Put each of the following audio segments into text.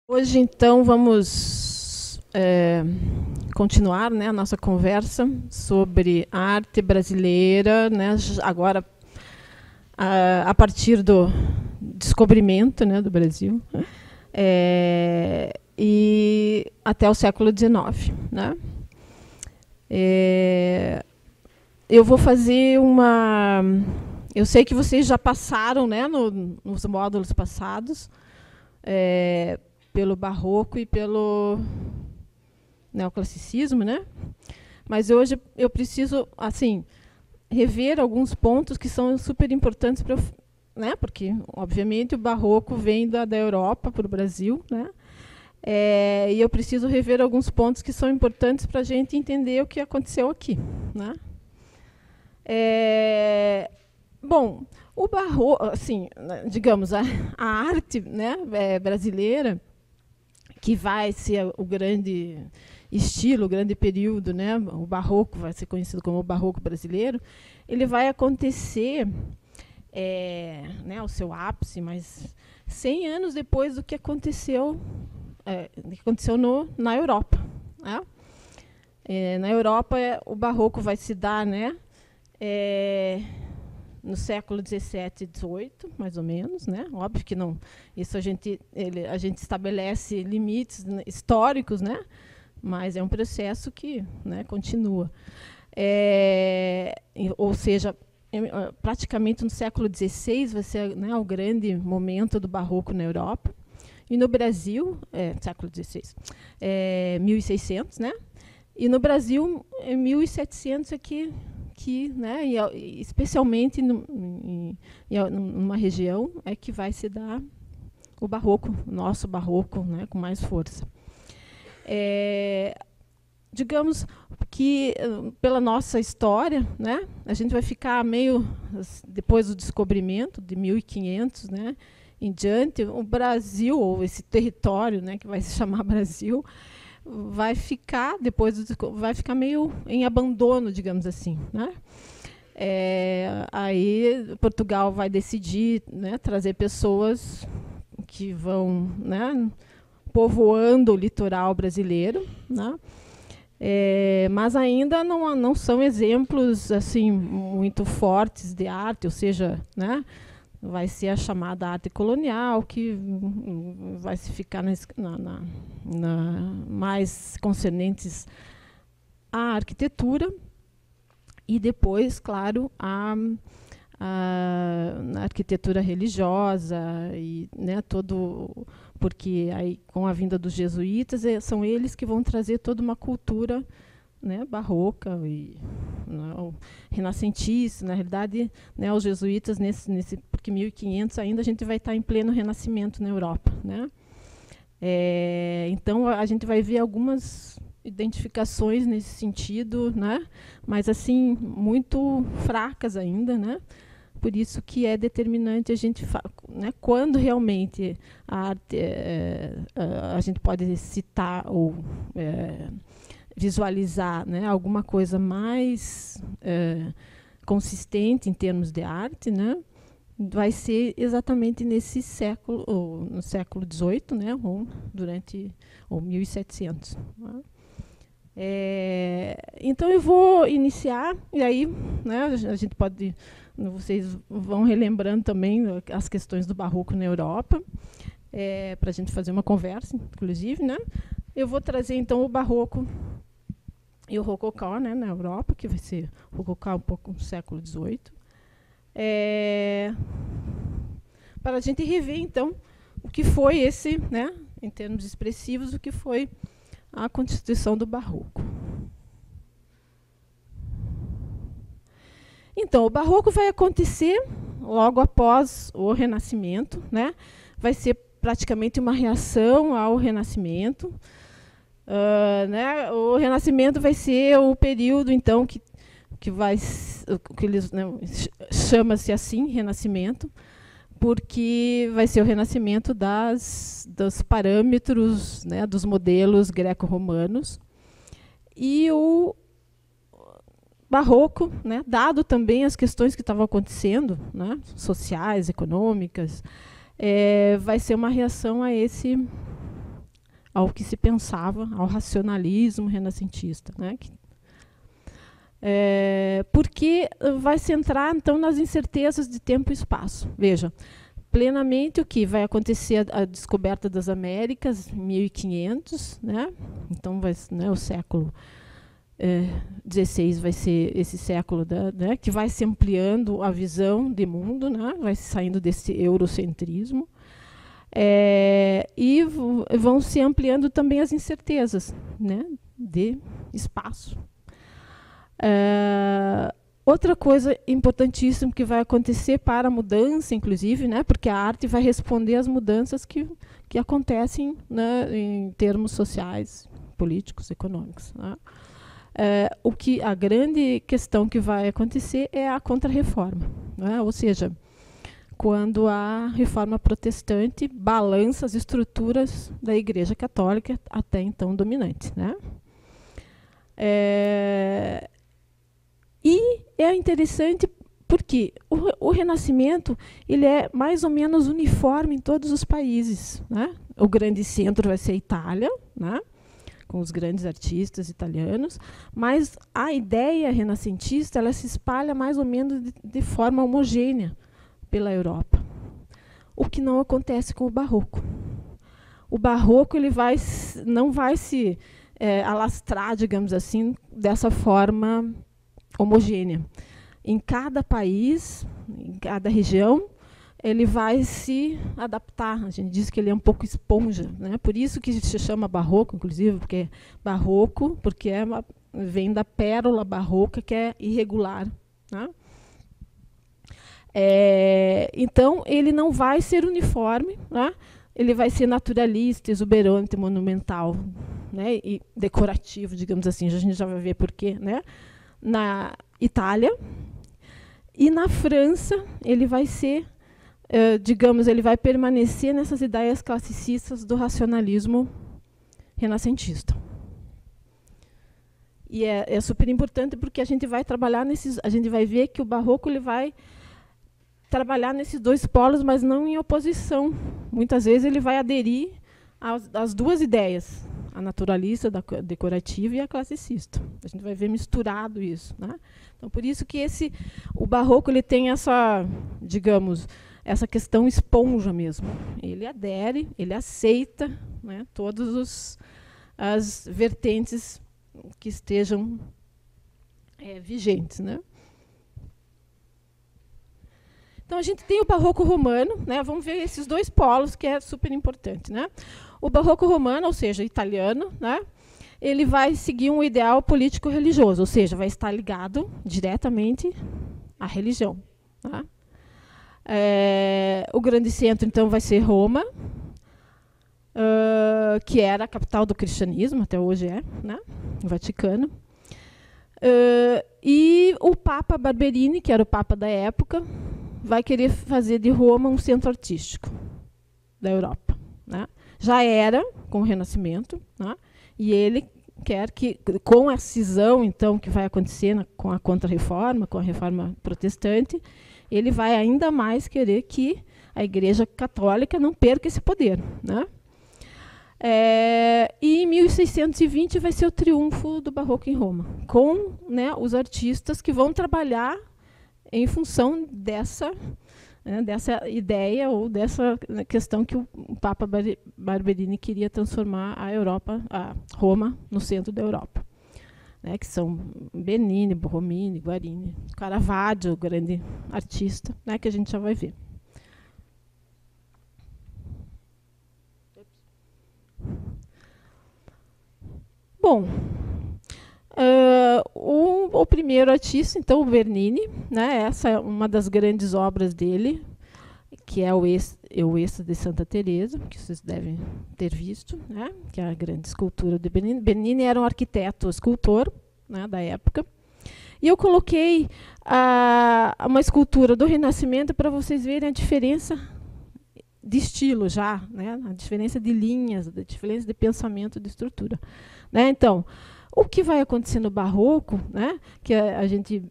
Hoje, então, vamos continuar, né, a nossa conversa sobre a arte brasileira, né, agora a partir do descobrimento, né, do Brasil, e até o século XIX. Né. Eu vou fazer uma... Eu sei que vocês já passaram, né, nos módulos passados, pelo barroco e pelo neoclassicismo, né? Mas hoje eu preciso, assim, rever alguns pontos que são super importantes para, né? Porque, obviamente, o barroco vem da Europa para o Brasil, né? E eu preciso rever alguns pontos que são importantes para a gente entender o que aconteceu aqui, né? Bom, o barroco, assim, digamos, a arte, né, brasileira, que vai ser o grande estilo, o grande período, né, o barroco vai ser conhecido como o barroco brasileiro, ele vai acontecer, né, o seu ápice, mas 100 anos depois do que aconteceu, na Europa. Né? Na Europa, o barroco vai se dar, né, no século XVII e XVIII, mais ou menos, né? Óbvio que não, isso a gente estabelece limites históricos, né? Mas é um processo que, né, continua. Ou seja, praticamente no século XVI vai ser, né, o grande momento do barroco na Europa. E no Brasil, século XVI, 1600, né? E no Brasil, 1700 aqui, né, e especialmente numa região que vai se dar o barroco, o nosso barroco, né, com mais força. Digamos que, pela nossa história, né, a gente vai ficar meio, depois do descobrimento, de 1500, né, em diante, o Brasil, ou esse território, né, que vai se chamar Brasil, vai ficar meio em abandono, digamos assim, né? Aí Portugal vai decidir, né, trazer pessoas que vão, né, povoando o litoral brasileiro, né? Mas ainda não são exemplos assim muito fortes de arte, ou seja, né, vai ser a chamada arte colonial, que vai se ficar mais concernentes à arquitetura e depois, claro, na arquitetura religiosa e, né, porque aí com a vinda dos jesuítas são eles que vão trazer toda uma cultura, né, barroca e, né, renascentista. Na realidade, né, os jesuítas porque 1500 ainda a gente vai estar em pleno renascimento na Europa, né? Então a gente vai ver algumas identificações nesse sentido, né? Mas assim muito fracas ainda, né? Por isso que é determinante a gente, né, quando realmente a arte a gente pode citar ou visualizar, né, alguma coisa mais consistente em termos de arte, né, vai ser exatamente nesse século, ou no século XVIII, né, ou 1700. Né. Então eu vou iniciar, e aí, né, a gente pode, vocês vão relembrando também as questões do barroco na Europa, para a gente fazer uma conversa, inclusive, né. Eu vou trazer então o barroco e o rococó, né, na Europa, que vai ser o rococó um pouco no século XVIII, para a gente rever, então, o que foi esse, né, em termos expressivos, o que foi a constituição do barroco. Então, o barroco vai acontecer logo após o Renascimento, né? Vai ser praticamente uma reação ao Renascimento. Né? O Renascimento vai ser o período, então, que eles, né, chama-se assim, Renascimento, porque vai ser o renascimento dos parâmetros, né, dos modelos greco-romanos. E o barroco, né, dado também as questões que estavam acontecendo, né, sociais, econômicas, vai ser uma reação a esse ao que se pensava, ao racionalismo renascentista, né? Porque vai se entrar, então, nas incertezas de tempo e espaço. Veja, plenamente o que vai acontecer a descoberta das Américas em 1500, né? Então, né, o século XVI vai ser esse século né, que vai se ampliando a visão de mundo, né? Vai saindo desse eurocentrismo. E vão se ampliando também as incertezas, né, de espaço. Outra coisa importantíssima que vai acontecer para a mudança, inclusive, né, porque a arte vai responder às mudanças que acontecem, né, em termos sociais, políticos, econômicos. Né. A grande questão que vai acontecer é a Contra-Reforma, né, ou seja, quando a reforma protestante balança as estruturas da Igreja Católica até então dominante, né? E é interessante porque o Renascimento ele é mais ou menos uniforme em todos os países, né? O grande centro vai ser a Itália, né? Com os grandes artistas italianos, mas a ideia renascentista ela se espalha mais ou menos de forma homogênea pela Europa. O que não acontece com o Barroco. O Barroco ele não vai se alastrar, digamos assim, dessa forma homogênea. Em cada país, em cada região, ele vai se adaptar. A gente diz que ele é um pouco esponja, né? Por isso que se chama barroco, inclusive, porque barroco, porque vem da pérola barroca, que é irregular, né? Então, ele não vai ser uniforme, né? Ele vai ser naturalista, exuberante, monumental, né? E decorativo, digamos assim. A gente já vai ver por quê, né? Na Itália e na França, ele vai ser, digamos, ele vai permanecer nessas ideias classicistas do racionalismo renascentista. E é super importante porque a gente vai trabalhar a gente vai ver que o Barroco ele vai trabalhar nesses dois polos, mas não em oposição. Muitas vezes ele vai aderir às duas ideias, a naturalista, decorativa e a classicista. A gente vai ver misturado isso, né? Então, por isso que o Barroco ele tem essa, digamos, essa questão esponja mesmo. Ele adere, ele aceita, né, todas as vertentes que estejam vigentes, né? Então, a gente tem o Barroco romano, né? Vamos ver esses dois polos, que é super importante, né? O Barroco romano, ou seja, italiano, né? Ele vai seguir um ideal político-religioso, ou seja, vai estar ligado diretamente à religião. Tá? O grande centro, então, vai ser Roma, que era a capital do cristianismo, até hoje né? O Vaticano. E o Papa Barberini, que era o Papa da época, vai querer fazer de Roma um centro artístico da Europa. Né? Já era com o Renascimento, né? E ele quer que, com a cisão então, que vai acontecer com a Contra-Reforma, com a Reforma Protestante, ele vai ainda mais querer que a Igreja Católica não perca esse poder. Né? E em 1620 vai ser o triunfo do Barroco em Roma, com, né, os artistas que vão trabalhar em função dessa ideia ou dessa questão que o Papa Barberini queria transformar a Roma, no centro da Europa. Né, que são Bernini, Borromini, Guarini, Caravaggio, o grande artista, né, que a gente já vai ver. Bom, o primeiro artista, então, o Bernini, né, essa é uma das grandes obras dele, que é o Êxtase de Santa Teresa, que vocês devem ter visto, né, que é a grande escultura de Bernini. Bernini era um arquiteto, escultor, né, da época. E eu coloquei uma escultura do Renascimento para vocês verem a diferença de estilo já, né, a diferença de linhas, a diferença de pensamento, de estrutura. Né? Então, o que vai acontecer no Barroco, né, que a gente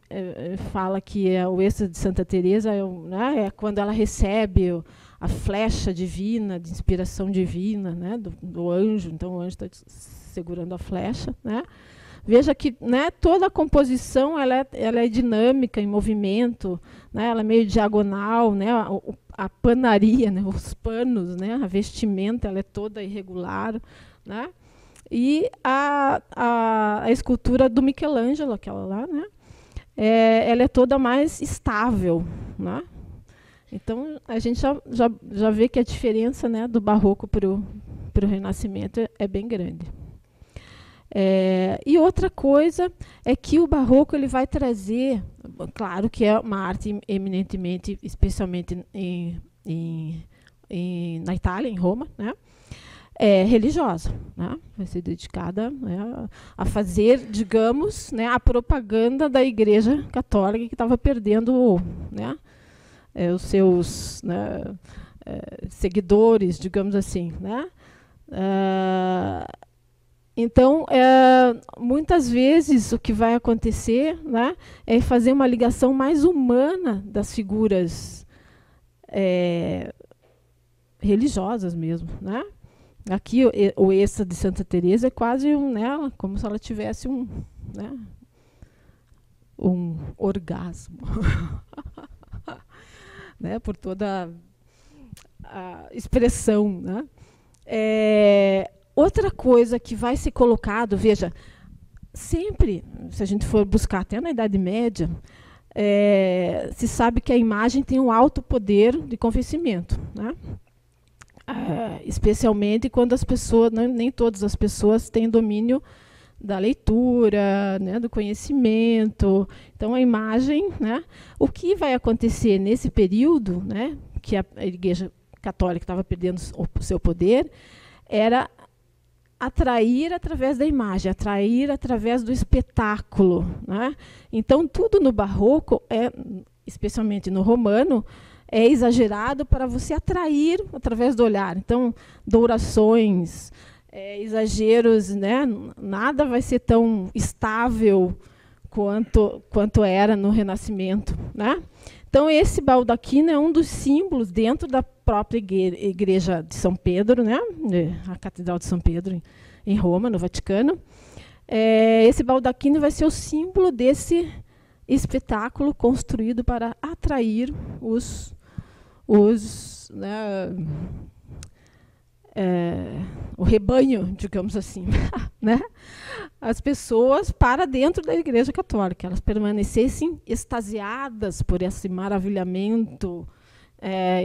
fala que é o Êxtase de Santa Teresa, né, é quando ela recebe a flecha divina, de inspiração divina, né, do anjo. Então o anjo está segurando a flecha, né? Veja que, né, toda a composição ela é dinâmica, em movimento, né, ela é meio diagonal, né, a panaria, né, os panos, né, a vestimenta ela é toda irregular, né? E a escultura do Michelangelo, aquela lá, né, ela é toda mais estável, né? Então a gente já vê que a diferença, né, do barroco para o Renascimento é bem grande. E outra coisa é que o barroco ele vai trazer, claro que é uma arte eminentemente, especialmente na Itália, em Roma, né, religiosa, né, vai ser dedicada, né, a fazer, digamos, né, a propaganda da Igreja Católica, que estava perdendo, né, os seus, né, seguidores, digamos assim, né. Então, muitas vezes o que vai acontecer, né, é fazer uma ligação mais humana das figuras religiosas mesmo, né? Aqui o êxtase de Santa Teresa é quase né, como se ela tivesse né, um orgasmo, né, por toda a expressão, né? Outra coisa que vai ser colocado, veja, sempre, se a gente for buscar até na Idade Média, se sabe que a imagem tem um alto poder de convencimento, né? Especialmente quando as pessoas, nem todas as pessoas têm domínio da leitura, né, do conhecimento. Então a imagem, né, o que vai acontecer nesse período, né, que a Igreja Católica estava perdendo o seu poder, era atrair através da imagem, atrair através do espetáculo, né? Então tudo no barroco, especialmente no romano, é exagerado para você atrair através do olhar. Então dourações, exageros, né? Nada vai ser tão estável quanto era no Renascimento, né? Então esse baldaquino é um dos símbolos dentro da própria igreja de São Pedro, né? A Catedral de São Pedro em Roma, no Vaticano. Esse baldaquino vai ser o símbolo desse espetáculo construído para atrair né, o rebanho, digamos assim, né? As pessoas para dentro da Igreja Católica, elas permanecessem extasiadas por esse maravilhamento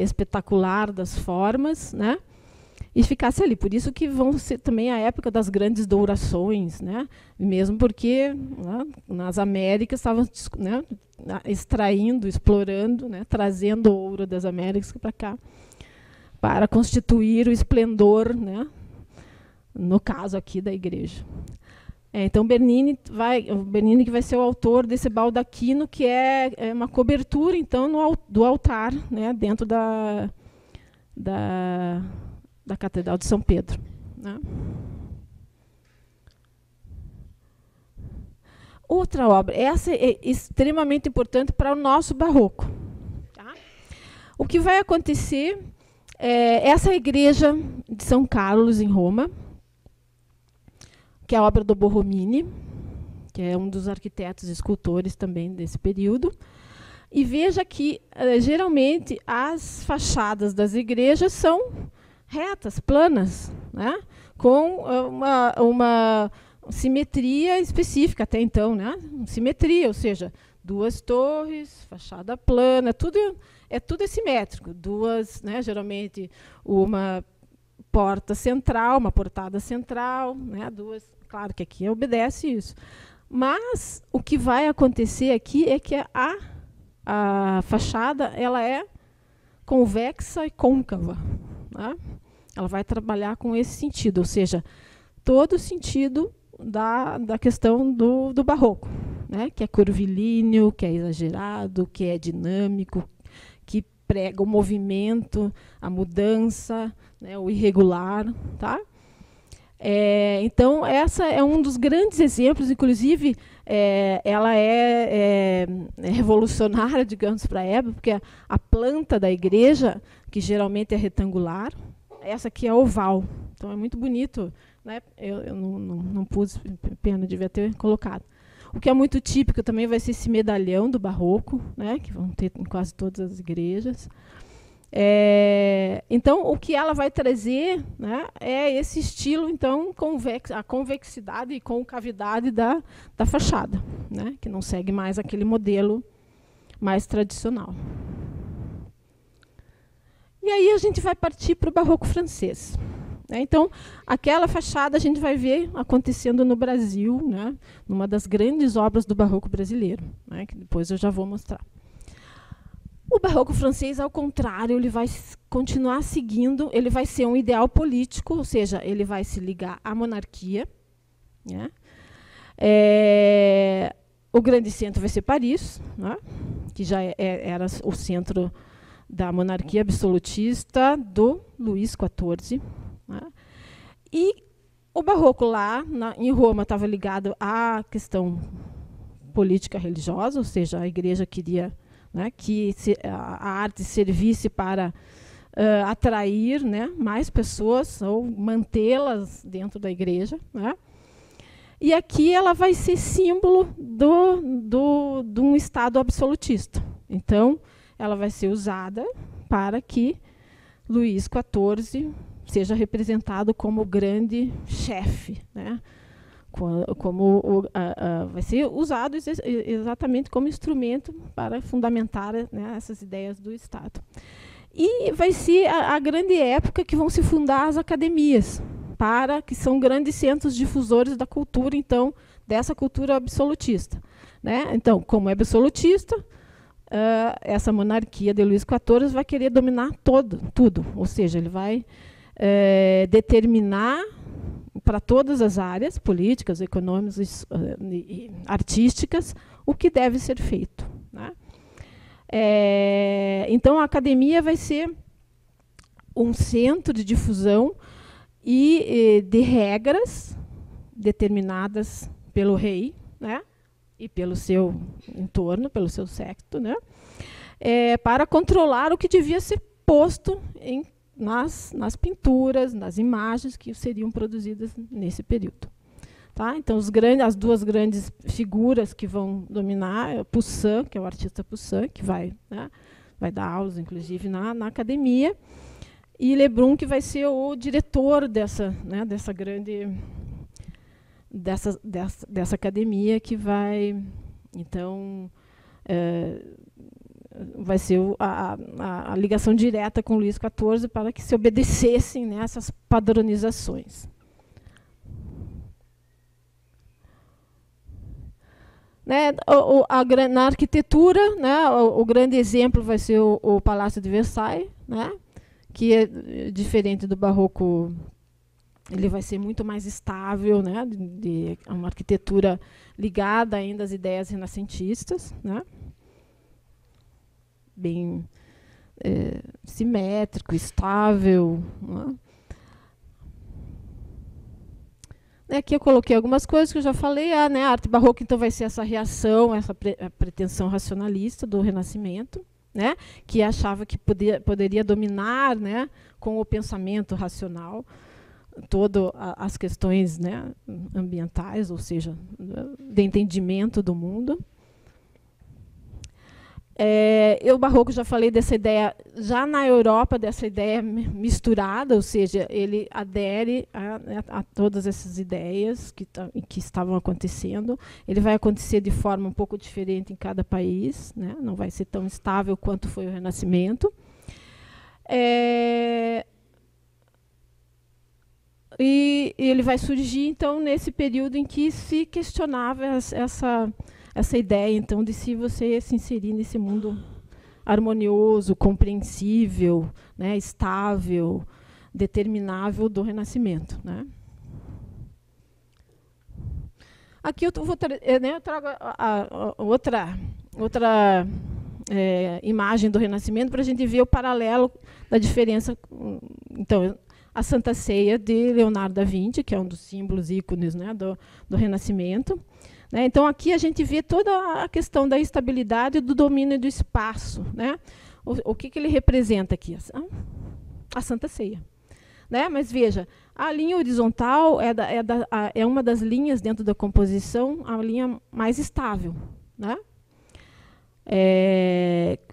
espetacular das formas, né? E ficasse ali. Por isso que vão ser também a época das grandes dourações, né? Mesmo porque, né, nas Américas estavam, né, extraindo, explorando, né, trazendo ouro das Américas para cá, para constituir o esplendor, né, no caso aqui da igreja. Então Bernini que vai ser o autor desse baldaquino, que é uma cobertura então do altar, né, dentro da Catedral de São Pedro, né? Outra obra, essa é extremamente importante para o nosso barroco, tá? O que vai acontecer essa igreja de São Carlos, em Roma, que é a obra do Borromini, que é um dos arquitetos e escultores também desse período. E veja que, geralmente, as fachadas das igrejas são retas, planas, né? Com uma simetria específica até então, né? Simetria, ou seja, duas torres, fachada plana, tudo é simétrico. Duas, né, geralmente, uma porta central, uma portada central, né, duas. Claro que aqui obedece isso. Mas o que vai acontecer aqui é que a fachada ela é convexa e côncava, né? Ela vai trabalhar com esse sentido, ou seja, todo o sentido da questão do barroco, né? Que é curvilíneo, que é exagerado, que é dinâmico, que prega o movimento, a mudança, né, o irregular, tá? Então, essa é um dos grandes exemplos, inclusive, ela é revolucionária, digamos, para a época, porque a planta da igreja, que geralmente é retangular, essa aqui é oval. Então é muito bonito, né? Eu não pus, pena, devia ter colocado. O que é muito típico também vai ser esse medalhão do barroco, né? Que vão ter em quase todas as igrejas. Então, o que ela vai trazer, né, é esse estilo, então, a convexidade e concavidade da fachada, né, que não segue mais aquele modelo mais tradicional. E aí a gente vai partir para o barroco francês. Né? Então, aquela fachada a gente vai ver acontecendo no Brasil, né, numa das grandes obras do barroco brasileiro, né, que depois eu já vou mostrar. O barroco francês, ao contrário, ele vai continuar seguindo, ele vai ser um ideal político, ou seja, ele vai se ligar à monarquia. Né? O grande centro vai ser Paris, né? Que já era o centro da monarquia absolutista do Luís XIV. Né? E o barroco lá, em Roma, estava ligado à questão política religiosa, ou seja, a igreja queria... Né, que a arte servisse para atrair, né, mais pessoas ou mantê-las dentro da igreja. Né? E aqui ela vai ser símbolo de um Estado absolutista. Então, ela vai ser usada para que Luís XIV seja representado como o grande chefe, né? Vai ser usado exatamente como instrumento para fundamentar, né, essas ideias do Estado. E vai ser a grande época que vão se fundar as academias, que são grandes centros difusores da cultura, então, dessa cultura absolutista. Né? Então, como é absolutista, essa monarquia de Luís XIV vai querer dominar tudo, ou seja, ele vai determinar para todas as áreas, políticas, econômicas e artísticas, o que deve ser feito. Né? Então, a academia vai ser um centro de difusão e de regras determinadas pelo rei, né? E pelo seu entorno, pelo seu séquito, né? Para controlar o que devia ser posto nas pinturas, nas imagens que seriam produzidas nesse período. Tá? Então, as duas grandes figuras que vão dominar, Poussin, que é o artista Poussin, que vai dar aulas, inclusive, na academia, e Lebrun, que vai ser o diretor dessa academia, que vai, então, vai ser a ligação direta com Luís XIV para que se obedecessem nessas padronizações. Né, na arquitetura, né, o grande exemplo vai ser o Palácio de Versailles, né, que é diferente do barroco, ele vai ser muito mais estável, né, de uma arquitetura ligada ainda às ideias renascentistas, né, bem simétrico, estável. Né. Aqui eu coloquei algumas coisas que eu já falei. A arte barroca, então, vai ser essa reação, essa pretensão racionalista do Renascimento, né, que achava que poderia dominar, né, com o pensamento racional todas as questões, né, ambientais, ou seja, de entendimento do mundo. O barroco, já falei dessa ideia, já na Europa, dessa ideia misturada, ou seja, ele adere a todas essas ideias que estavam acontecendo. Ele vai acontecer de forma um pouco diferente em cada país, né? Não vai ser tão estável quanto foi o Renascimento. E ele vai surgir, então, nesse período em que se questionava essa ideia, então, de se você se inserir nesse mundo harmonioso, compreensível, né, estável, determinável do Renascimento. Né? Aqui eu trago outra imagem do Renascimento para a gente ver o paralelo da diferença. Então, a Santa Ceia de Leonardo da Vinci, que é um dos símbolos ícones, né, do Renascimento. né? Então, aqui a gente vê toda a questão da estabilidade e do domínio do espaço, né? O que ele representa aqui? A Santa Ceia. Né? Mas veja, a linha horizontal é uma das linhas dentro da composição, a linha mais estável, né?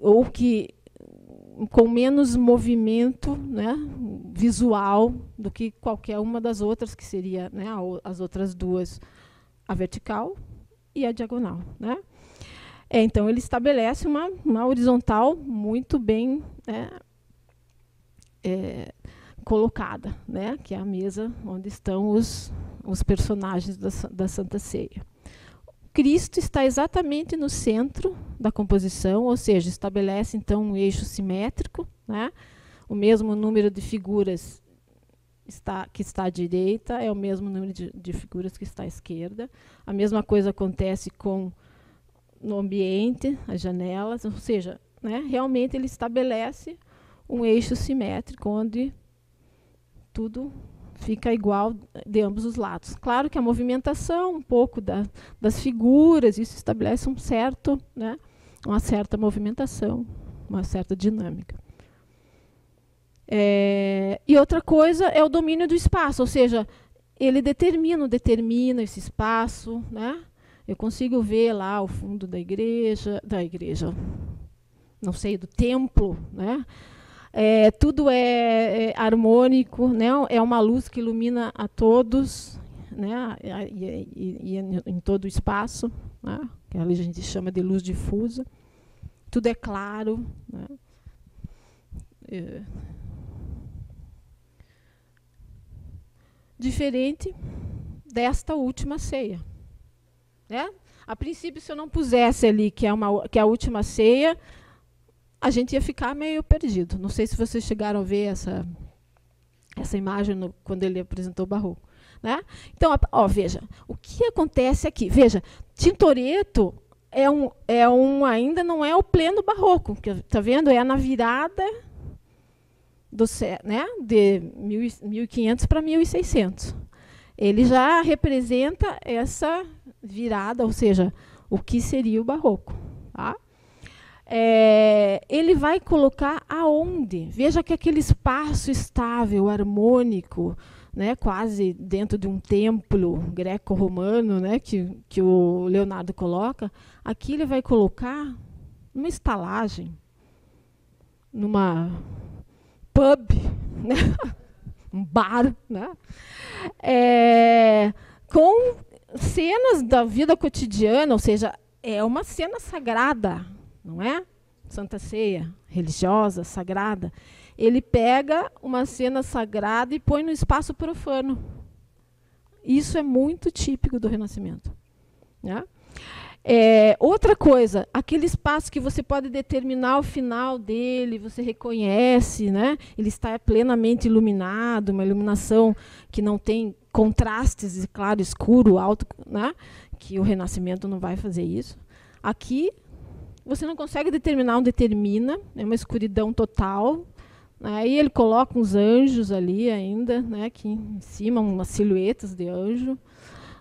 Ou que com menos movimento, né, visual do que qualquer uma das outras, que seria, né, as outras duas, a vertical e a diagonal, né? Então, ele estabelece uma horizontal muito bem, né, colocada, né, que é a mesa onde estão os personagens da Santa Ceia. Cristo está exatamente no centro da composição, ou seja, estabelece então um eixo simétrico, né? O mesmo número de figuras que está à direita é o mesmo número de figuras que está à esquerda. A mesma coisa acontece no ambiente, as janelas, ou seja, né, realmente ele estabelece um eixo simétrico onde tudo fica igual de ambos os lados. Claro que a movimentação, um pouco das figuras, isso estabelece né, uma certa movimentação, uma certa dinâmica. E outra coisa é o domínio do espaço, ou seja, ele determina esse espaço, né? Eu consigo ver lá o fundo da igreja, não sei, do templo, né? Tudo é harmônico, né? É uma luz que ilumina a todos, né? E em todo o espaço, né? Que a gente chama de luz difusa. Tudo é claro, né? Diferente desta última ceia, né? A princípio, se eu não pusesse ali que é a última ceia, a gente ia ficar meio perdido. Não sei se vocês chegaram a ver essa imagem quando ele apresentou o Barroco, né? Então, veja, o que acontece aqui? Veja, Tintoretto ainda não é o pleno Barroco, que tá vendo? É na virada né, de 1500 para 1600. Ele já representa essa virada, ou seja, o que seria o Barroco, tá? Ele vai colocar aonde? Veja que aquele espaço estável, harmônico, né, quase dentro de um templo greco-romano, né, que o Leonardo coloca, aqui ele vai colocar uma estalagem, numa pub, né, um bar, né, com cenas da vida cotidiana, ou seja, é uma cena sagrada, não é? Santa Ceia, religiosa, sagrada. Ele pega uma cena sagrada e põe no espaço profano. Isso é muito típico do Renascimento, né? Outra coisa, aquele espaço que você pode determinar o final dele, você reconhece, né? Ele está plenamente iluminado, uma iluminação que não tem contrastes de claro, escuro, alto, né? Que o Renascimento não vai fazer isso. Aqui você não consegue determinar, é uma escuridão total. Aí ele coloca uns anjos ali ainda, né, aqui em cima, umas silhuetas de anjo,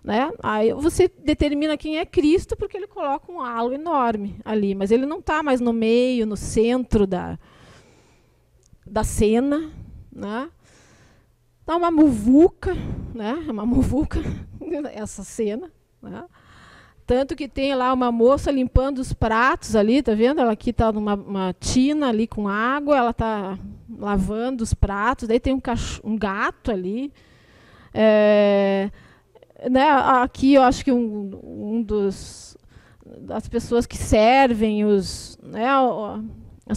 né? Aí você determina quem é Cristo, porque ele coloca um halo enorme ali, mas ele não está mais no meio, no centro da cena, né? Dá uma muvuca, né? Uma muvuca essa cena, né? Tanto que tem lá uma moça limpando os pratos ali, tá vendo? Ela aqui está numa tina ali com água, ela está lavando os pratos, daí tem um gato ali. Né, aqui eu acho que das pessoas que servem os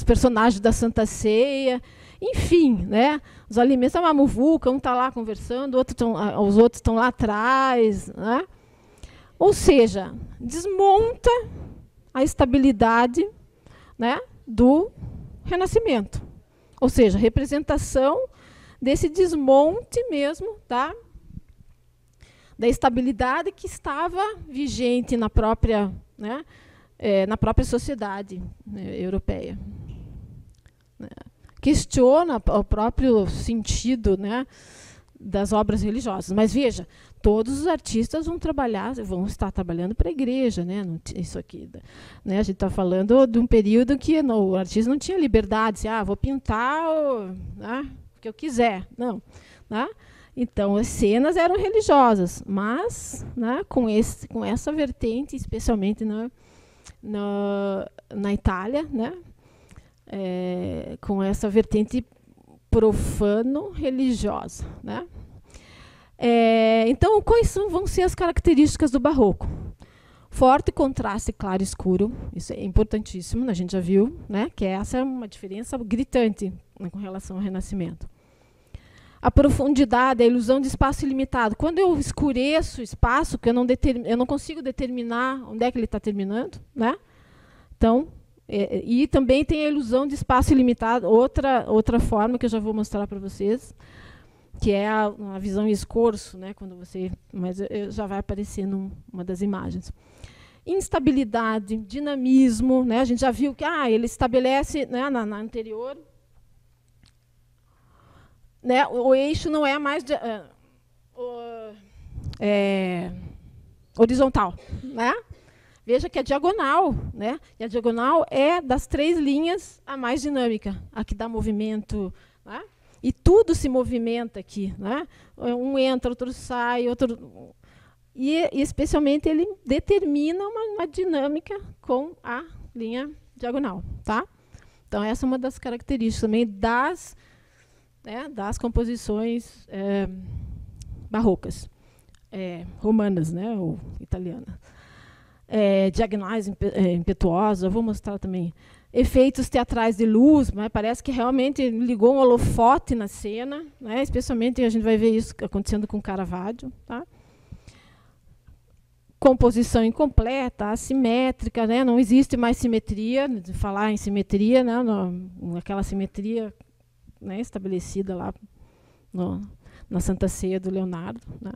personagens da Santa Ceia, enfim, né, os alimentos, é uma muvuca, um está lá conversando, os outros estão lá atrás, né? Ou seja, desmonta a estabilidade, né, do Renascimento. Ou seja, representação desse desmonte mesmo, tá, da estabilidade que estava vigente na própria, né, na própria sociedade, né, europeia. Questiona o próprio sentido, né, das obras religiosas. Mas veja, todos os artistas vão estar trabalhando para a igreja, né? Isso aqui, né? A gente está falando de um período que o artista não tinha liberdade, assim, vou pintar né, o que eu quiser, não, né? Então as cenas eram religiosas, mas, né, com essa vertente, especialmente na Itália, né? Com essa vertente profano-religiosa, né? Então, quais vão ser as características do barroco? Forte contraste claro e escuro, isso é importantíssimo, a gente já viu, né? Que essa é uma diferença gritante, né, com relação ao Renascimento. A profundidade, a ilusão de espaço ilimitado. Quando eu escureço o espaço, que eu não consigo determinar onde é que ele está terminando, né? Então, e também tem a ilusão de espaço ilimitado, outra forma que eu já vou mostrar para vocês, que é a visão em escorço, né? Mas já vai aparecer numa das imagens. Instabilidade, dinamismo, né? A gente já viu que ele estabelece, né, na anterior, né, o eixo não é mais horizontal, né? Veja que é diagonal, né? E a diagonal é das 3 linhas a mais dinâmica, a que dá movimento, né? E tudo se movimenta aqui, né? Um entra, outro sai, outro... E especialmente ele determina uma dinâmica com a linha diagonal, tá? Então essa é uma das características também das composições barrocas, romanas, né, ou italianas. Diagonais impetuosa, eu vou mostrar também. Efeitos teatrais de luz, né, parece que realmente ligou um holofote na cena, né, especialmente a gente vai ver isso acontecendo com Caravaggio. Tá? Composição incompleta, assimétrica, né, não existe mais simetria, de falar em simetria, né, aquela simetria, né, estabelecida lá na Santa Ceia do Leonardo, né.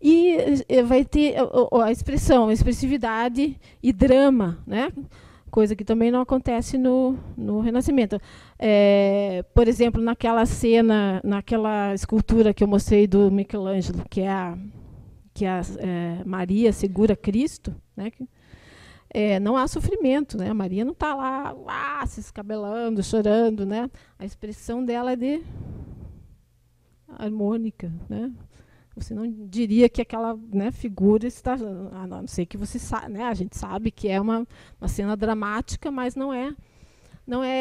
E vai ter a expressividade e drama, né, coisa que também não acontece no Renascimento. Por exemplo, naquela cena, naquela escultura que eu mostrei do Michelangelo, que é Maria segura Cristo, né, não há sofrimento, né? A Maria não está lá se escabelando, chorando, né? A expressão dela é de harmônica, né? Você não diria que aquela, né, figura está, a não ser que você sabe, né? A gente sabe que é uma cena dramática, mas não é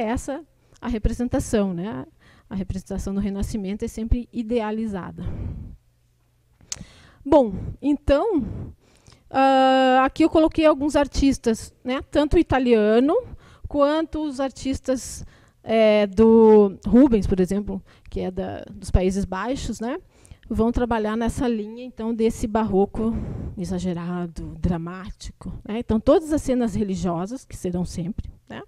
essa a representação, né? A representação do Renascimento é sempre idealizada. Bom, então aqui eu coloquei alguns artistas, né, tanto italiano quanto os artistas do Rubens, por exemplo, que é dos Países Baixos, né, vão trabalhar nessa linha então desse barroco exagerado, dramático, né? Então todas as cenas religiosas, que serão sempre, né,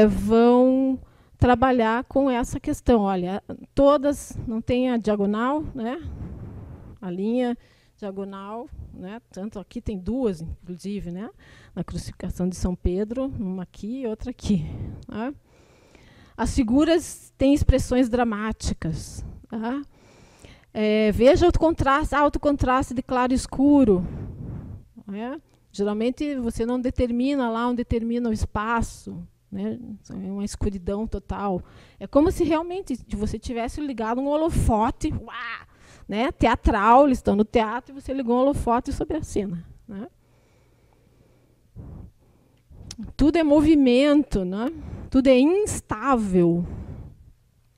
vão trabalhar com essa questão. Olha, todas não tem a diagonal, né, a linha diagonal, né? Tanto aqui tem 2, inclusive, né? Na crucificação de São Pedro, uma aqui e outra aqui. Tá? As figuras têm expressões dramáticas. Tá? Veja o contraste, alto contraste de claro e escuro. Né? Geralmente você não determina lá onde termina o espaço. Né? É uma escuridão total. É como se realmente você tivesse ligado um holofote, né, teatral, eles estão no teatro e você ligou um holofote sobre a cena. Né? Tudo é movimento, né? Tudo é instável.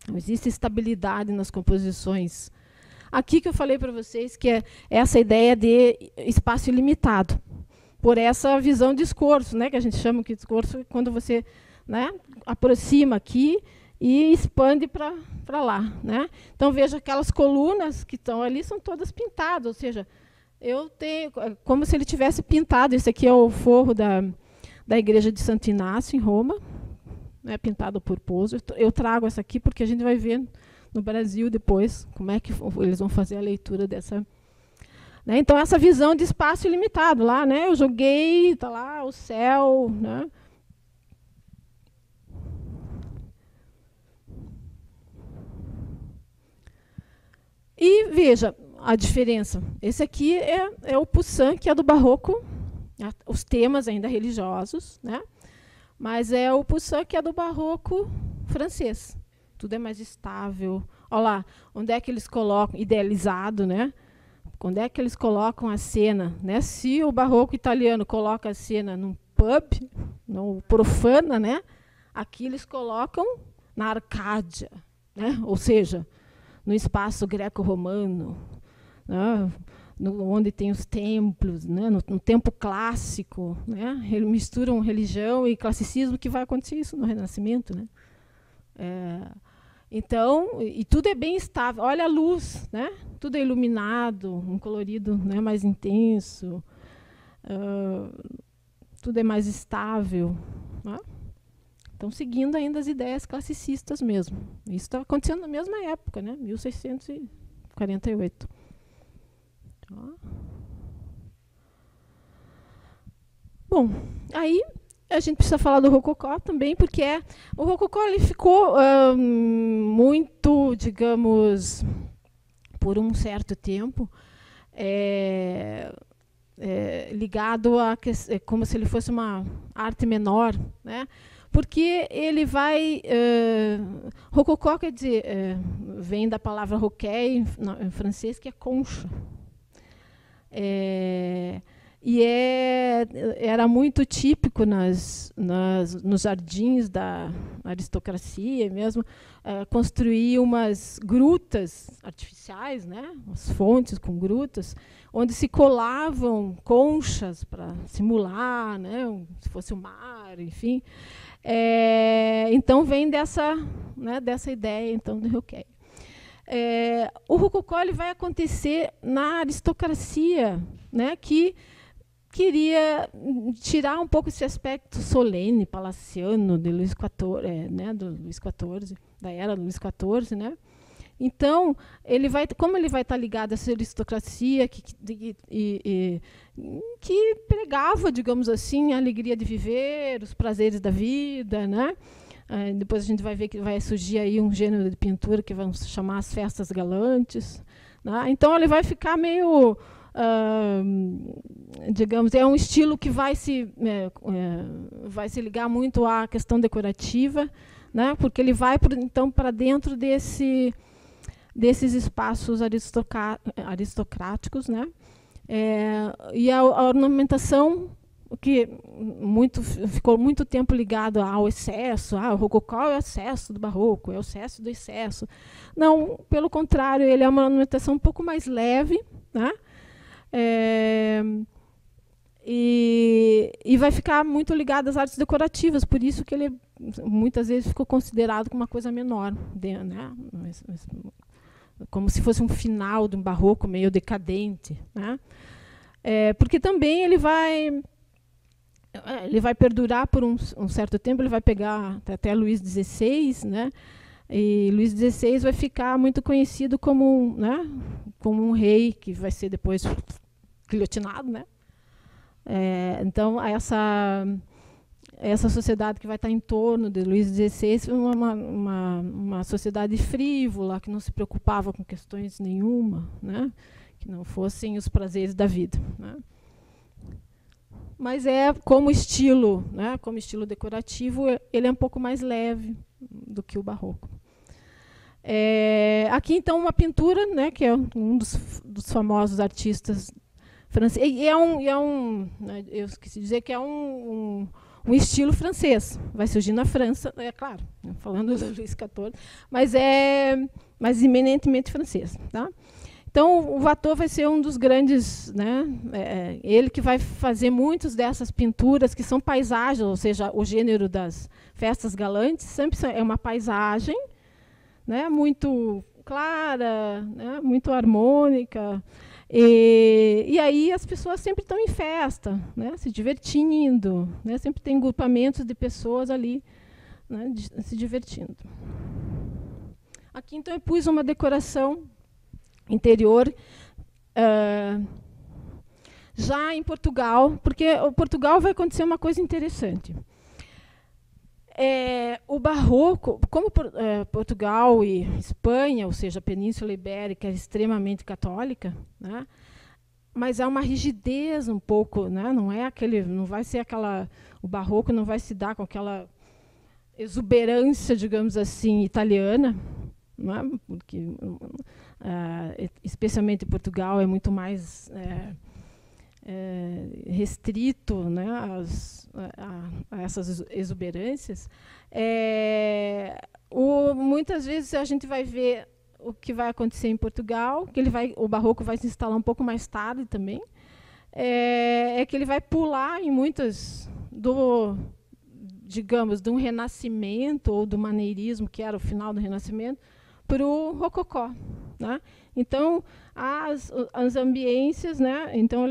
Não existe estabilidade nas composições. Aqui que eu falei para vocês que é essa ideia de espaço ilimitado, por essa visão de escorço, né, que a gente chama de escorço quando você, né, aproxima aqui e expande para lá, né? Então veja aquelas colunas que estão ali são todas pintadas, ou seja, eu tenho como se ele tivesse pintado. Esse aqui é o forro da igreja de Santo Inácio em Roma, né, pintado por Pozo. Eu trago essa aqui porque a gente vai ver no Brasil depois como é que eles vão fazer a leitura dessa, né? Então essa visão de espaço ilimitado lá, né? Eu joguei, tá lá o céu, né? E veja a diferença. Esse aqui é o Poussin, que é do barroco, os temas ainda religiosos, né? Mas é o Poussin, que é do barroco francês. Tudo é mais estável. Olha lá, onde é que eles colocam, idealizado, né? Onde é que eles colocam a cena, né? Se o barroco italiano coloca a cena num pub, no profana, né? Aqui eles colocam na Arcádia, né? Ou seja, no espaço greco-romano, né? Onde tem os templos, né? No tempo clássico, né? Eles misturam religião e classicismo, que vai acontecer isso no Renascimento, né? Então, e tudo é bem estável. Olha a luz, né? Tudo é iluminado, um colorido, né, mais intenso. Tudo é mais estável, né? Estão seguindo ainda as ideias classicistas mesmo. Isso está acontecendo na mesma época, né? 1648. Bom, aí a gente precisa falar do Rococó também, porque o Rococó ele ficou muito, digamos, por um certo tempo, ligado a como se ele fosse uma arte menor, né? Porque ele vai... Rococó quer dizer, vem da palavra roquet em francês, que é concha. E era muito típico nos jardins da aristocracia mesmo, construir umas grutas artificiais, né? Umas fontes com grutas, onde se colavam conchas para simular, né? Se fosse o mar, enfim. Então vem dessa ideia então, do roquet. O Rococó ele vai acontecer na aristocracia, né? Que queria tirar um pouco esse aspecto solene, palaciano de Luís XIV, né, do Luís XIV, da era do Luís XIV, né? Então, como ele vai estar ligado a essa aristocracia que pregava, digamos assim, a alegria de viver, os prazeres da vida, né? Depois a gente vai ver que vai surgir aí um gênero de pintura que vamos chamar as festas galantes, né? Então, ele vai ficar meio... digamos, é um estilo que vai se ligar muito à questão decorativa, né? Porque ele vai então para dentro desses espaços aristocráticos, né? E a ornamentação, que ficou muito tempo ligado ao excesso, o Rococó é o excesso do barroco, é o excesso do excesso. Não, pelo contrário, ele é uma ornamentação um pouco mais leve, né? E vai ficar muito ligado às artes decorativas, por isso que ele muitas vezes ficou considerado como uma coisa menor, né? Como se fosse um final de um barroco meio decadente, né? Porque também ele vai perdurar por um certo tempo, ele vai pegar até Luís XVI, né? E Luís XVI vai ficar muito conhecido como um rei que vai ser depois guilhotinado, né? Então, essa sociedade que vai estar em torno de Luís XVI uma sociedade frívola, que não se preocupava com questões nenhuma, né? Que não fossem os prazeres da vida, né? Mas como estilo, né? Como estilo decorativo, ele é um pouco mais leve do que o barroco. Aqui, então, uma pintura, né, que é um dos famosos artistas franceses. Eu esqueci de dizer que é um estilo francês. Vai surgir na França, é claro, falando do Luís XIV, mas mas eminentemente francês. Tá? Então, o Watteau vai ser um dos grandes, né, ele que vai fazer muitas dessas pinturas que são paisagens, ou seja, o gênero das festas galantes sempre é uma paisagem, né, muito clara, né, muito harmônica, e aí as pessoas sempre estão em festa, né, se divertindo, né, sempre tem grupamentos de pessoas ali, né, se divertindo. Aqui, então, eu pus uma decoração interior, já em Portugal, porque o Portugal vai acontecer uma coisa interessante. O barroco, como Portugal e Espanha, ou seja, a Península Ibérica, é extremamente católica, né? Mas há uma rigidez um pouco, né? Não vai ser aquela, o barroco não vai se dar com aquela exuberância, digamos assim, italiana, né? Porque especialmente Portugal é muito mais restrito, né, a essas exuberâncias. Muitas vezes a gente vai ver o que vai acontecer em Portugal, que o barroco vai se instalar um pouco mais tarde também, que ele vai pular em muitas digamos, de um renascimento ou do maneirismo, que era o final do renascimento, para o rococó, né? Então, as ambiências, né? Então,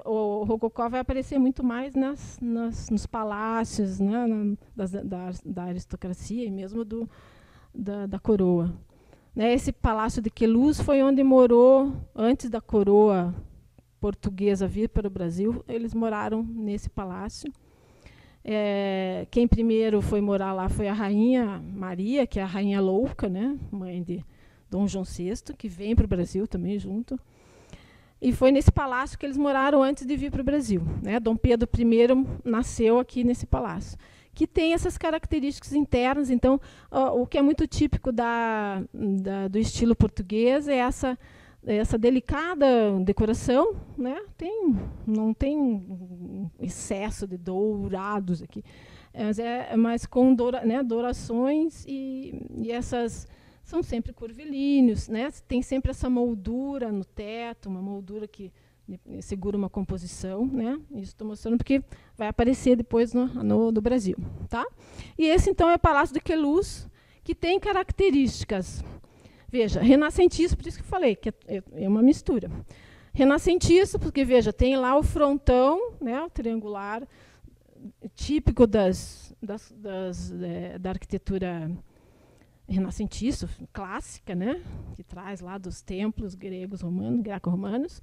o rococó vai aparecer muito mais nos palácios, né? Da aristocracia e mesmo da coroa. Né? Esse palácio de Queluz foi onde morou, antes da coroa portuguesa vir para o Brasil, eles moraram nesse palácio. Quem primeiro foi morar lá foi a rainha Maria, que é a rainha louca, né? Mãe de Dom João VI, que vem para o Brasil também junto. E foi nesse palácio que eles moraram antes de vir para o Brasil. Né? Dom Pedro I nasceu aqui nesse palácio, que tem essas características internas. Então, o que é muito típico do estilo português é essa delicada decoração, né? Não tem excesso de dourados aqui, mas com dourações e essas são sempre curvilíneos, né? Tem sempre essa moldura no teto, uma moldura que segura uma composição, né? Isso estou mostrando porque vai aparecer depois no Brasil, tá? E esse então é o Palácio de Queluz, que tem características. Veja, renascentista, por isso que eu falei, que é uma mistura. Renascentista, porque, veja, tem lá o frontão, né, o triangular, típico da arquitetura renascentista, clássica, né, que traz lá dos templos gregos, romanos, greco-romanos.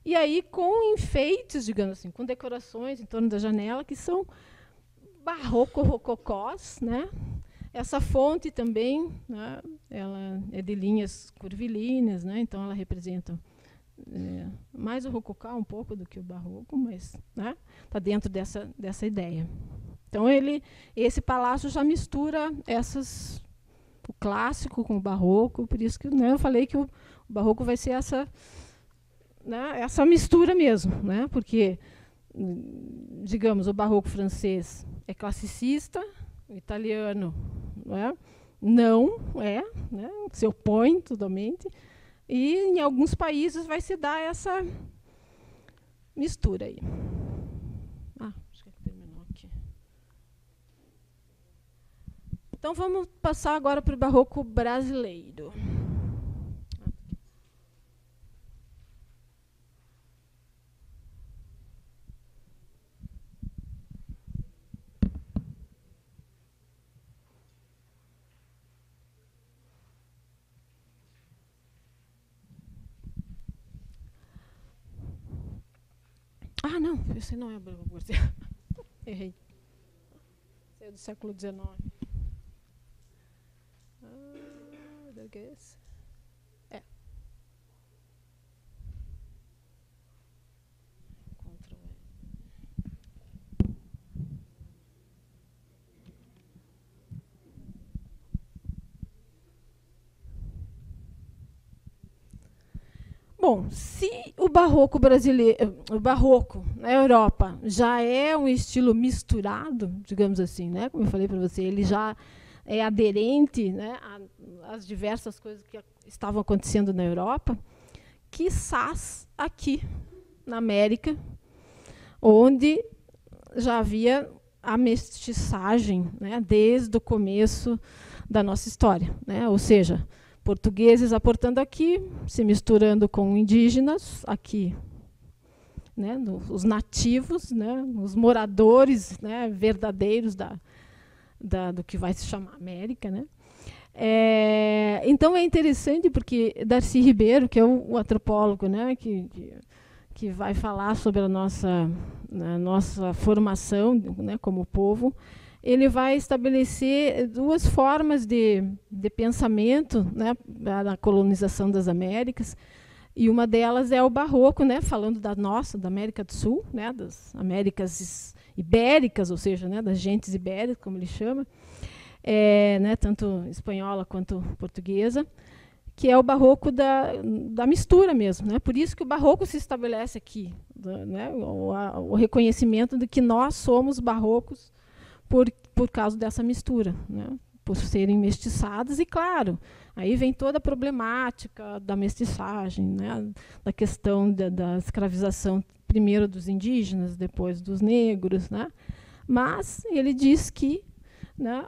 E aí com enfeites, digamos assim, com decorações em torno da janela, que são barroco-rococós, né? Essa fonte também, né, ela é de linhas curvilíneas, né, então ela representa mais o rococó um pouco do que o barroco, mas está dentro dessa ideia. Então esse palácio já mistura o clássico com o barroco, por isso que eu falei que o barroco vai ser essa mistura mesmo, né, porque, digamos, o barroco francês é classicista, o italiano não é, né, se opõe totalmente, e em alguns países vai se dar essa mistura aí. Acho que terminou aqui. Então vamos passar agora para o barroco brasileiro. Não, esse não é barroco brasileiro. Errei. Esse é do século XIX. Bom, se o barroco brasileiro, o barroco na Europa já é um estilo misturado, digamos assim, né? Como eu falei para você, ele já é aderente, né, às diversas coisas que estavam acontecendo na Europa, quiçás aqui na América, onde já havia a mestiçagem, né, desde o começo da nossa história, né? Ou seja, portugueses aportando aqui, se misturando com indígenas aqui, né, os nativos, né, os moradores, né, verdadeiros do que vai se chamar América, né? Então é interessante porque Darcy Ribeiro, que é o antropólogo, né, que vai falar sobre a nossa formação, né, como povo, ele vai estabelecer duas formas de pensamento, né, na colonização das Américas, e uma delas é o barroco, né, falando da América do Sul, né, das Américas ibéricas, ou seja, né, das gentes ibéricas, como ele chama, né, tanto espanhola quanto portuguesa, que é o barroco da mistura mesmo, né? Por isso que o barroco se estabelece aqui, né? O reconhecimento de que nós somos barrocos por causa dessa mistura, né? Por serem mestiçados, e claro, aí vem toda a problemática da mestiçagem, né? Da questão da escravização, primeiro dos indígenas, depois dos negros, né? Mas ele diz que, né,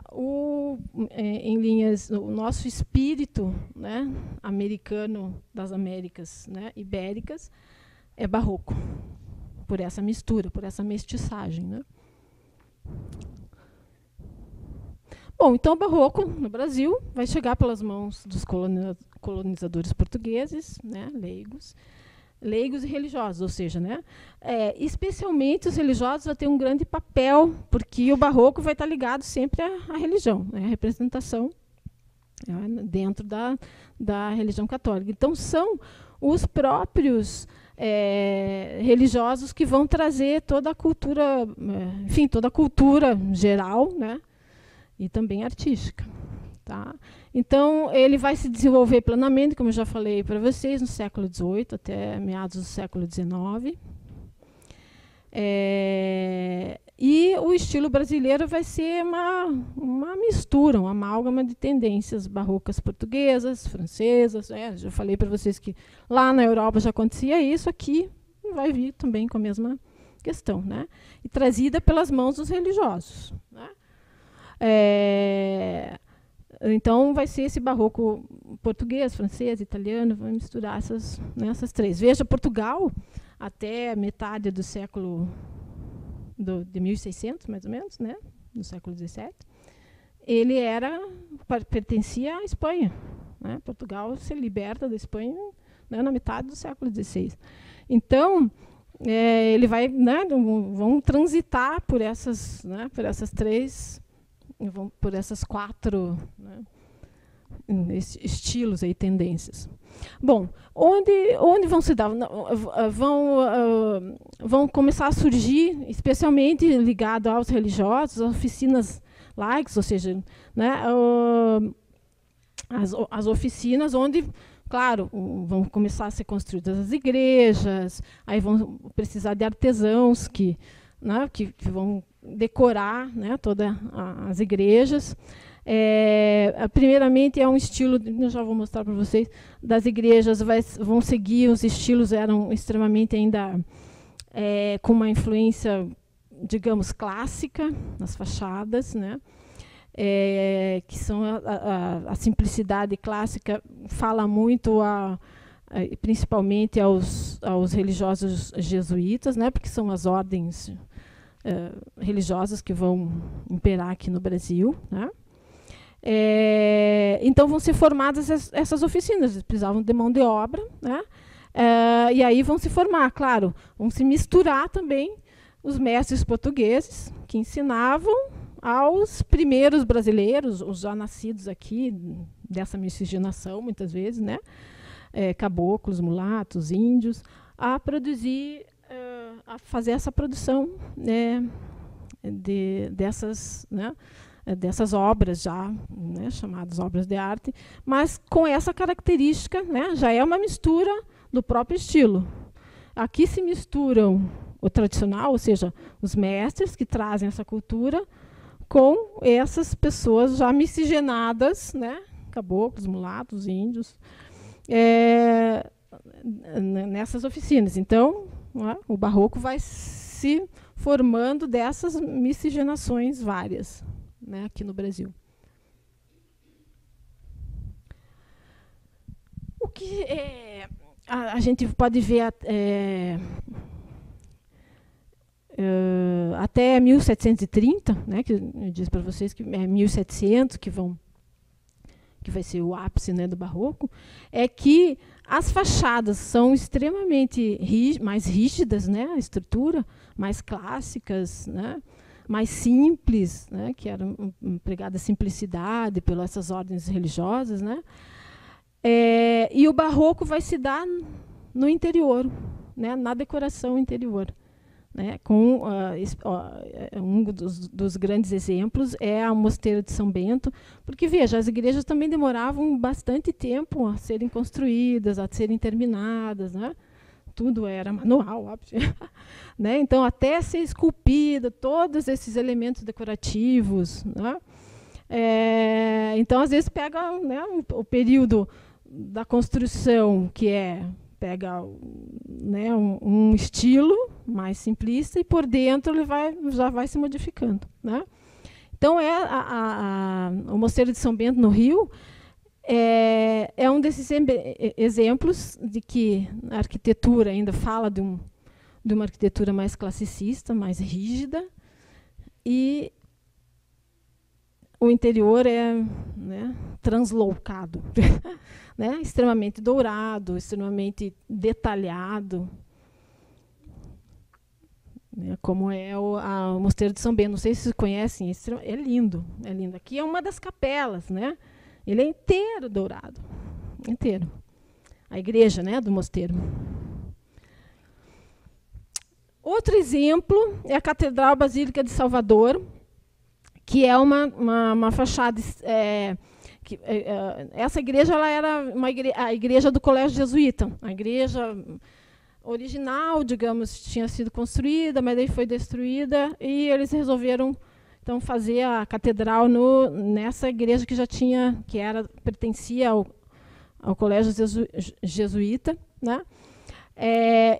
em linhas, o nosso espírito, né, americano das Américas, né, ibéricas, é barroco, por essa mistura, por essa mestiçagem, né? Bom, então o barroco no Brasil vai chegar pelas mãos dos colonizadores portugueses, né, leigos e religiosos, ou seja, né, especialmente os religiosos vão ter um grande papel, porque o barroco vai estar ligado sempre à religião, né, à representação, dentro da religião católica. Então, são os próprios religiosos que vão trazer toda a cultura, enfim, toda a cultura geral, né, e também artística. Tá? Então, ele vai se desenvolver plenamente, como eu já falei para vocês, no século XVIII até meados do século XIX. E o estilo brasileiro vai ser uma mistura, uma amálgama de tendências barrocas portuguesas, francesas. Já falei para vocês que lá na Europa já acontecia isso, aqui vai vir também com a mesma questão, né? E trazida pelas mãos dos religiosos, né? Então, vai ser esse barroco português, francês, italiano, vai misturar essas três. Veja, Portugal, até metade do século de 1600, mais ou menos, né, no século XVII, ele pertencia à Espanha, né? Portugal se liberta da Espanha, né, na metade do século XVI. Então, ele vai, né, vão transitar por essas três, por essas quatro, né, estilos e tendências. Bom, onde vão se dar? Vão começar a surgir, especialmente ligado aos religiosos, oficinas laicas, ou seja, né, as oficinas onde, claro, vão começar a ser construídas as igrejas, aí vão precisar de artesãos que vão decorar, né, todas as igrejas. Primeiramente, é um estilo, eu já vou mostrar para vocês, das igrejas vão seguir, os estilos eram extremamente ainda com uma influência, digamos, clássica nas fachadas, né, que são a simplicidade clássica, fala muito principalmente aos religiosos jesuítas, né, porque são as ordens religiosas que vão imperar aqui no Brasil, né? Então vão ser formadas essas oficinas, eles precisavam de mão de obra, né? E aí vão se formar, claro, vão se misturar também os mestres portugueses que ensinavam aos primeiros brasileiros, os já nascidos aqui dessa miscigenação, muitas vezes, né? Caboclos, mulatos, índios, a produzir, a fazer essa produção, né, dessas obras já, né, chamadas obras de arte, mas com essa característica, né, já é uma mistura do próprio estilo. Aqui se misturam o tradicional, ou seja, os mestres que trazem essa cultura, com essas pessoas já miscigenadas, né, caboclos, mulatos, índios, nessas oficinas. Então, né, o barroco vai se formando dessas miscigenações várias, né, aqui no Brasil. O que a gente pode ver até 1730, né, que eu disse para vocês que é 1700 que vai ser o ápice, né, do barroco, é que as fachadas são extremamente mais rígidas, né, a estrutura, mais clássicas, né, mais simples, né, que era empregada a simplicidade pelas essas ordens religiosas, né, e o barroco vai se dar no interior, né, na decoração interior, né, com um dos grandes exemplos é o Mosteiro de São Bento, porque veja, as igrejas também demoravam bastante tempo a serem construídas, a serem terminadas, né? Tudo era manual, óbvio. Né? Então, até ser esculpida, todos esses elementos decorativos. Né? Então, às vezes, pega, né, o período da construção, que pega, né, um estilo mais simplista, e por dentro ele já vai se modificando. Né? Então, o Mosteiro de São Bento, no Rio, é um desses exemplos de que a arquitetura ainda fala de uma arquitetura mais classicista, mais rígida, e o interior é, né, translocado, né, extremamente dourado, extremamente detalhado, né, como é o Mosteiro de São Bento. Não sei se vocês conhecem, é lindo, é lindo. Aqui é uma das capelas, né? Ele é inteiro dourado, inteiro. A igreja, né, do mosteiro. Outro exemplo é a Catedral Basílica de Salvador, que é uma fachada. Essa igreja ela era a igreja do Colégio Jesuíta. A igreja original, digamos, tinha sido construída, mas daí foi destruída, e eles resolveram então fazer a catedral nessa igreja que pertencia ao Colégio Jesuíta, né?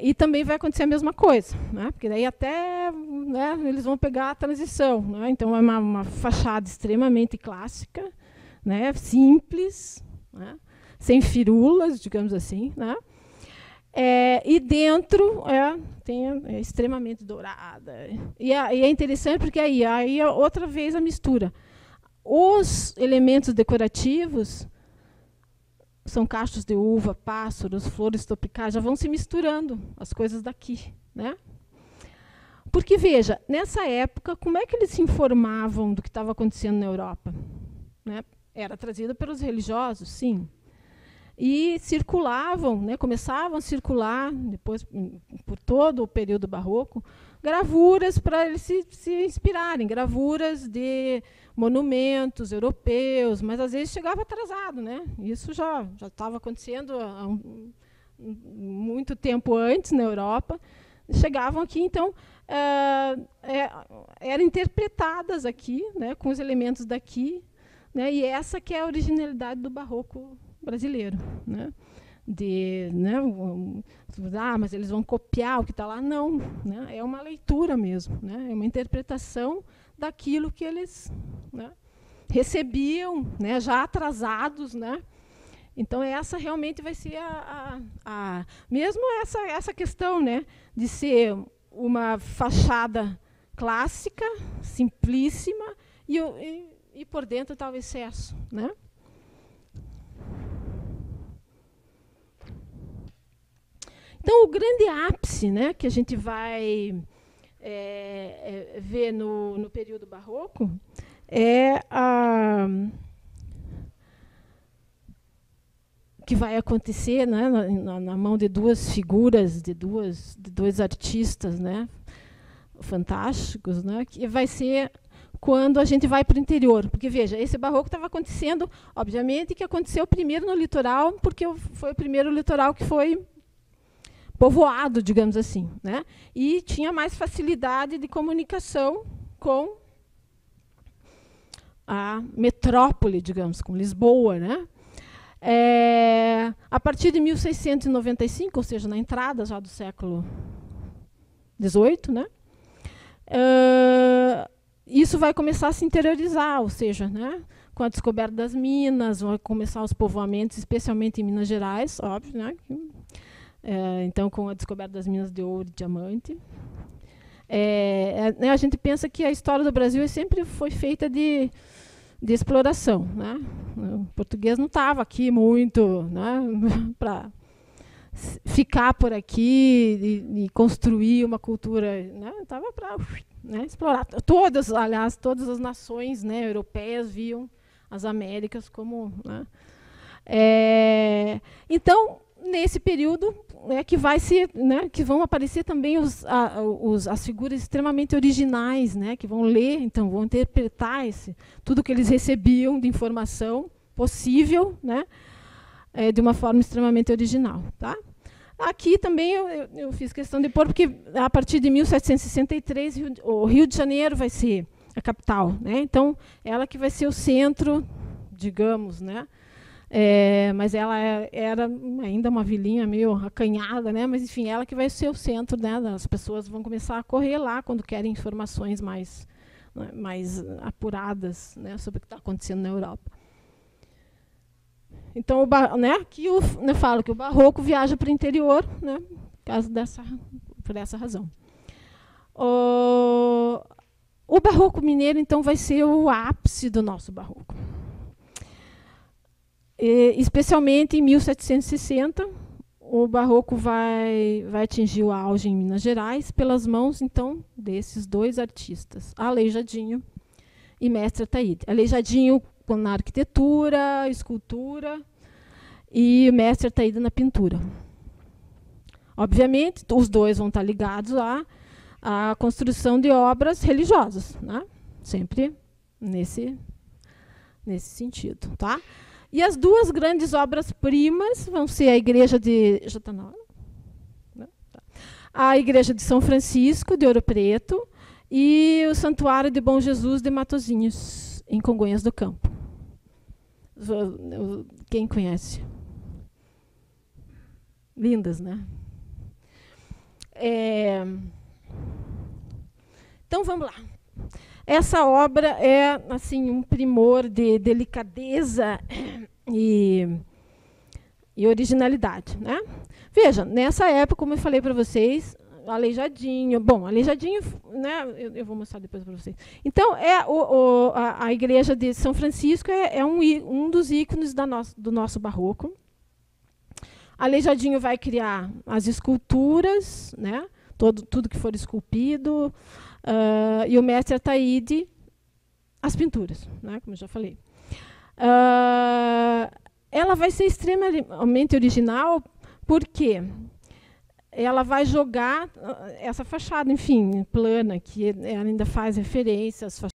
E também vai acontecer a mesma coisa, né? Porque daí até, né, eles vão pegar a transição, né? Então é uma fachada extremamente clássica, né? Simples, né? Sem firulas, digamos assim, né? E dentro é extremamente dourada. E é interessante porque aí outra vez a mistura. Os elementos decorativos são cachos de uva, pássaros, flores tropicais, já vão se misturando as coisas daqui, né? Porque, veja, nessa época, como é que eles se informavam do que estava acontecendo na Europa? Né? Era trazida pelos religiosos, sim. E circulavam, né, começavam a circular, depois, por todo o período barroco, gravuras para eles se inspirarem, gravuras de monumentos europeus, mas às vezes chegava atrasado, né? Isso já estava acontecendo há muito tempo antes na Europa. Chegavam aqui, então, eram interpretadas aqui, né, com os elementos daqui, né, e essa que é a originalidade do barroco brasileiro, né? Mas eles vão copiar o que está lá, não, né? É uma leitura mesmo, né? É uma interpretação daquilo que eles, né, recebiam, né, já atrasados, né? Então essa realmente vai ser mesmo essa questão, né, de ser uma fachada clássica, simplíssima, e por dentro está o excesso, né? Então, o grande ápice, né, que a gente vai ver no período barroco é que vai acontecer, né, na mão de duas figuras, de dois artistas, né, fantásticos, né, que vai ser quando a gente vai para o interior. Porque, veja, esse barroco estava acontecendo, obviamente, que aconteceu primeiro no litoral, porque foi o primeiro litoral que foi povoado, digamos assim, né? E tinha mais facilidade de comunicação com a metrópole, digamos, com Lisboa, né? A partir de 1695, ou seja, na entrada já do século XVIII, né? Isso vai começar a se interiorizar, ou seja, né, com a descoberta das minas, vão começar os povoamentos, especialmente em Minas Gerais, óbvio, né? Então, com a descoberta das minas de ouro e diamante. A gente pensa que a história do Brasil sempre foi feita de exploração, né? O português não estava aqui muito, né, para ficar por aqui e construir uma cultura, né? Estava para, né, explorar. Aliás, todas as nações, né, europeias viam as Américas como, né? Então, nesse período, que vai ser, né, que vão aparecer também as figuras extremamente originais, né, que vão ler, então vão interpretar tudo que eles recebiam de informação possível, né, de uma forma extremamente original, tá? Aqui também eu fiz questão de pôr, porque a partir de 1763 o Rio de Janeiro vai ser a capital, né? Então ela que vai ser o centro, digamos, né? Mas ela era ainda uma vilinha meio acanhada, né? Mas enfim, ela que vai ser o centro, né? As pessoas vão começar a correr lá quando querem informações mais apuradas, né, sobre o que está acontecendo na Europa. Então, aqui eu falo que o barroco viaja para o interior, né, por essa razão. O barroco mineiro, então, vai ser o ápice do nosso barroco. Especialmente em 1760, o barroco vai atingir o auge em Minas Gerais pelas mãos, então, desses dois artistas, Aleijadinho e Mestre Ataíde. Aleijadinho na arquitetura, escultura, e o Mestre Ataíde na pintura. Obviamente, os dois vão estar ligados à construção de obras religiosas, né? Sempre nesse sentido, tá? E as duas grandes obras-primas vão ser a igreja de... Já está na hora? Não? Tá. A igreja de São Francisco, de Ouro Preto, e o Santuário de Bom Jesus de Matozinhos, em Congonhas do Campo. Quem conhece? Lindas, né? Então, vamos lá. Essa obra é assim um primor de delicadeza e originalidade, né? Veja, nessa época, como eu falei para vocês, Aleijadinho, né, eu vou mostrar depois para vocês. Então, a igreja de São Francisco é um dos ícones do nosso barroco. Aleijadinho vai criar as esculturas, né, tudo que for esculpido, e o Mestre Ataíde, as pinturas, né, como eu já falei. Ela vai ser extremamente original, porque ela vai jogar essa fachada, enfim, plana, que ela ainda faz referência às fachadas